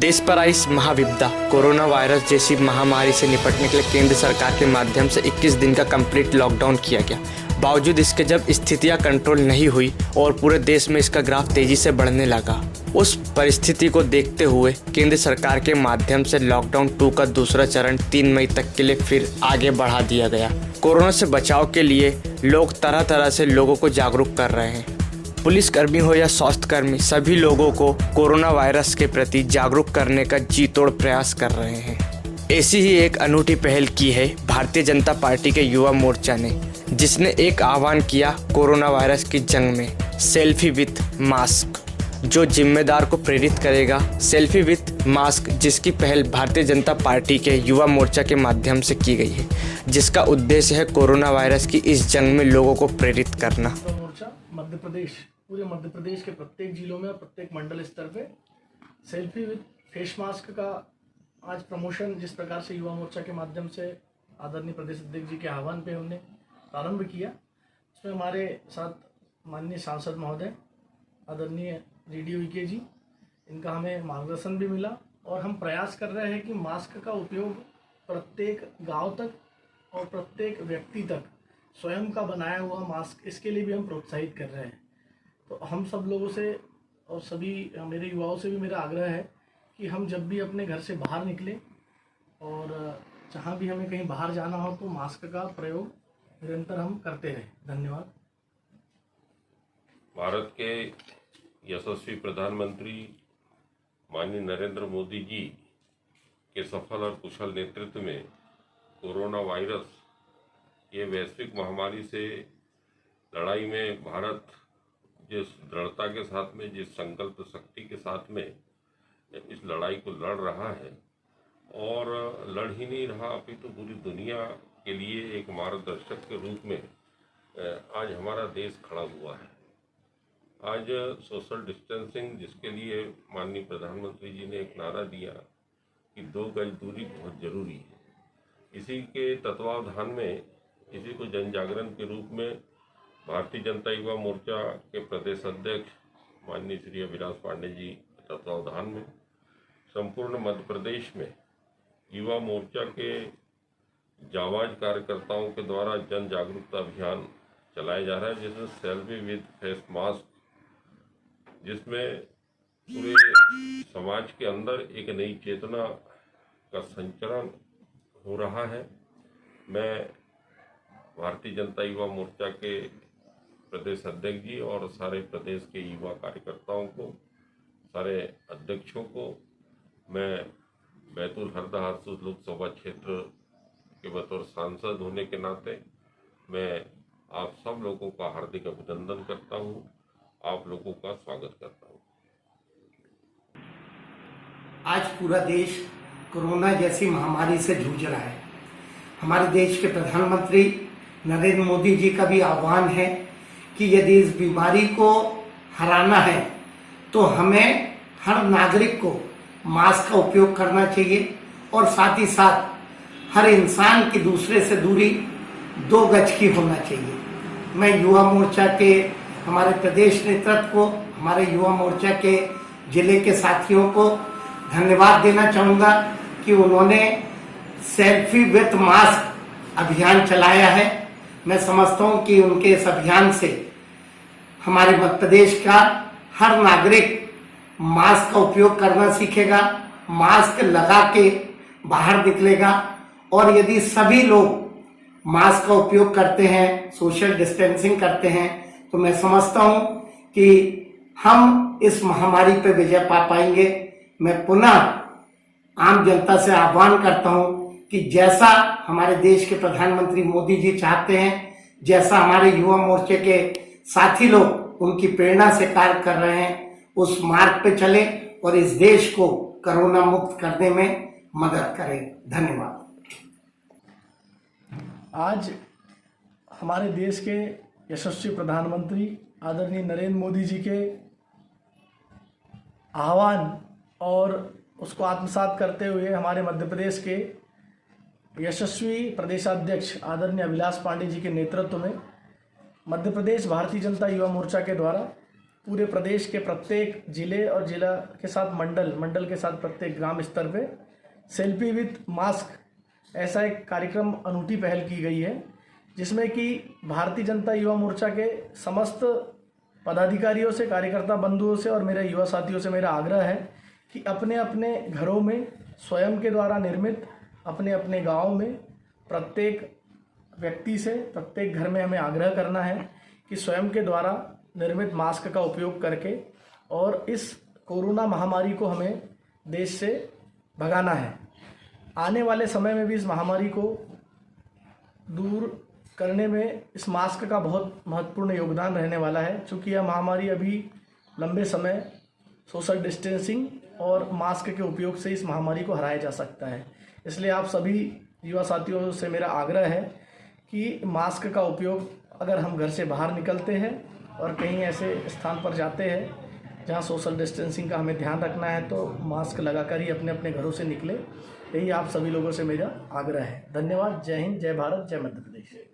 देश पर आई इस महाविपदा कोरोना वायरस जैसी महामारी से निपटने के लिए केंद्र सरकार के माध्यम से 21 दिन का कंप्लीट लॉकडाउन किया गया। बावजूद इसके जब स्थितियां कंट्रोल नहीं हुई और पूरे देश में इसका ग्राफ तेजी से बढ़ने लगा, उस परिस्थिति को देखते हुए केंद्र सरकार के माध्यम से लॉकडाउन 2 का दूसरा चरण 3 मई तक के लिए फिर आगे बढ़ा दिया गया। कोरोना से बचाव के लिए लोग तरह तरह से लोगों को जागरूक कर रहे हैं। पुलिसकर्मी हो या स्वास्थ्यकर्मी, सभी लोगों को कोरोना वायरस के प्रति जागरूक करने का जी तोड़ प्रयास कर रहे हैं। ऐसी ही एक अनूठी पहल की है भारतीय जनता पार्टी के युवा मोर्चा ने, जिसने एक आह्वान किया कोरोना वायरस की जंग में सेल्फी विथ मास्क, जो जिम्मेदार को प्रेरित करेगा। सेल्फी विथ मास्क जिसकी पहल भारतीय जनता पार्टी के युवा मोर्चा के माध्यम से की गई है, जिसका उद्देश्य है कोरोना वायरस की इस जंग में लोगों को प्रेरित करना। मध्य प्रदेश, पूरे मध्य प्रदेश के प्रत्येक जिलों में और प्रत्येक मंडल स्तर पे सेल्फी विद फेस मास्क का आज प्रमोशन जिस प्रकार से युवा मोर्चा के माध्यम से आदरणीय प्रदेश अध्यक्ष जी के आह्वान पे हमने प्रारंभ किया, उसमें हमारे साथ माननीय सांसद महोदय आदरणीय रेडियो ईके जी, इनका हमें मार्गदर्शन भी मिला और हम प्रयास कर रहे हैं कि मास्क का उपयोग प्रत्येक गांव तक और प्रत्येक व्यक्ति तक स्वयं का बनाया हुआ मास्क, इसके लिए भी हम प्रोत्साहित कर रहे हैं। तो हम सब लोगों से और सभी मेरे युवाओं से भी मेरा आग्रह है कि हम जब भी अपने घर से बाहर निकलें और जहाँ भी हमें कहीं बाहर जाना हो तो मास्क का प्रयोग निरंतर हम करते रहें। धन्यवाद। भारत के यशस्वी प्रधानमंत्री माननीय नरेंद्र मोदी जी के सफल और कुशल नेतृत्व में कोरोना वायरस ये वैश्विक महामारी से लड़ाई में भारत जिस दृढ़ता के साथ में, जिस संकल्प शक्ति के साथ में इस लड़ाई को लड़ रहा है, और लड़ ही नहीं रहा अपितु पूरी दुनिया के लिए एक मार्गदर्शक के रूप में आज हमारा देश खड़ा हुआ है। आज सोशल डिस्टेंसिंग, जिसके लिए माननीय प्रधानमंत्री जी ने एक नारा दिया कि 2 गज दूरी बहुत जरूरी है, इसी के तत्वावधान में, इसी को जन जागरण के रूप में भारतीय जनता युवा मोर्चा के प्रदेश अध्यक्ष माननीय श्री अभिलाष पांडे जी के तत्वावधान में संपूर्ण मध्य प्रदेश में युवा मोर्चा के जाबाज कार्यकर्ताओं के द्वारा जन जागरूकता अभियान चलाया जा रहा है, जिसमें सेल्फी विद फेस मास्क, जिसमें पूरे समाज के अंदर एक नई चेतना का संचरण हो रहा है। मैं भारतीय जनता युवा मोर्चा के प्रदेश अध्यक्ष जी और सारे प्रदेश के युवा कार्यकर्ताओं को, सारे अध्यक्षों को, मैं बैतूल हरदा हरसूद लोकसभा क्षेत्र के बतौर सांसद होने के नाते मैं आप सब लोगों का हार्दिक अभिनंदन करता हूं, आप लोगों का स्वागत करता हूं। आज पूरा देश कोरोना जैसी महामारी से जूझ रहा है। हमारे देश के प्रधानमंत्री नरेंद्र मोदी जी का भी आह्वान है कि यदि इस बीमारी को हराना है तो हमें हर नागरिक को मास्क का उपयोग करना चाहिए और साथ ही साथ हर इंसान की दूसरे से दूरी 2 गज की होना चाहिए। मैं युवा मोर्चा के हमारे प्रदेश नेतृत्व को, हमारे युवा मोर्चा के जिले के साथियों को धन्यवाद देना चाहूँगा कि उन्होंने सेल्फी विथ मास्क अभियान चलाया है। मैं समझता हूँ कि उनके इस अभियान से हमारे मध्य प्रदेश का हर नागरिक मास्क का उपयोग करना सीखेगा, मास्क लगा के बाहर निकलेगा, और यदि सभी लोग मास्क का उपयोग करते हैं, सोशल डिस्टेंसिंग करते हैं, तो मैं समझता हूँ कि हम इस महामारी पर विजय पा पाएंगे। मैं पुनः आम जनता से आह्वान करता हूँ कि जैसा हमारे देश के प्रधानमंत्री मोदी जी चाहते हैं, जैसा हमारे युवा मोर्चे के साथी लोग उनकी प्रेरणा से कार्य कर रहे हैं, उस मार्ग पे चले और इस देश को कोरोना मुक्त करने में मदद करें। धन्यवाद। आज हमारे देश के यशस्वी प्रधानमंत्री आदरणीय नरेंद्र मोदी जी के आह्वान और उसको आत्मसात करते हुए हमारे मध्य प्रदेश के यशस्वी प्रदेशाध्यक्ष आदरणीय अभिलाष पांडे जी के नेतृत्व में मध्य प्रदेश भारतीय जनता युवा मोर्चा के द्वारा पूरे प्रदेश के प्रत्येक जिले और जिला के साथ मंडल के साथ प्रत्येक ग्राम स्तर पे सेल्फी विथ मास्क ऐसा एक कार्यक्रम अनूठी पहल की गई है, जिसमें कि भारतीय जनता युवा मोर्चा के समस्त पदाधिकारियों से, कार्यकर्ता बंधुओं से और मेरे युवा साथियों से मेरा आग्रह है कि अपने अपने घरों में स्वयं के द्वारा निर्मित अपने अपने गाँव में प्रत्येक व्यक्ति से, प्रत्येक घर में हमें आग्रह करना है कि स्वयं के द्वारा निर्मित मास्क का उपयोग करके और इस कोरोना महामारी को हमें देश से भगाना है। आने वाले समय में भी इस महामारी को दूर करने में इस मास्क का बहुत महत्वपूर्ण योगदान रहने वाला है, क्योंकि यह महामारी अभी लंबे समय सोशल डिस्टेंसिंग और मास्क के उपयोग से इस महामारी को हराया जा सकता है। इसलिए आप सभी युवा साथियों से मेरा आग्रह है कि मास्क का उपयोग, अगर हम घर से बाहर निकलते हैं और कहीं ऐसे स्थान पर जाते हैं जहां सोशल डिस्टेंसिंग का हमें ध्यान रखना है, तो मास्क लगाकर ही अपने अपने घरों से निकले। यही आप सभी लोगों से मेरा आग्रह है। धन्यवाद। जय हिंद, जय भारत, जय मध्य प्रदेश।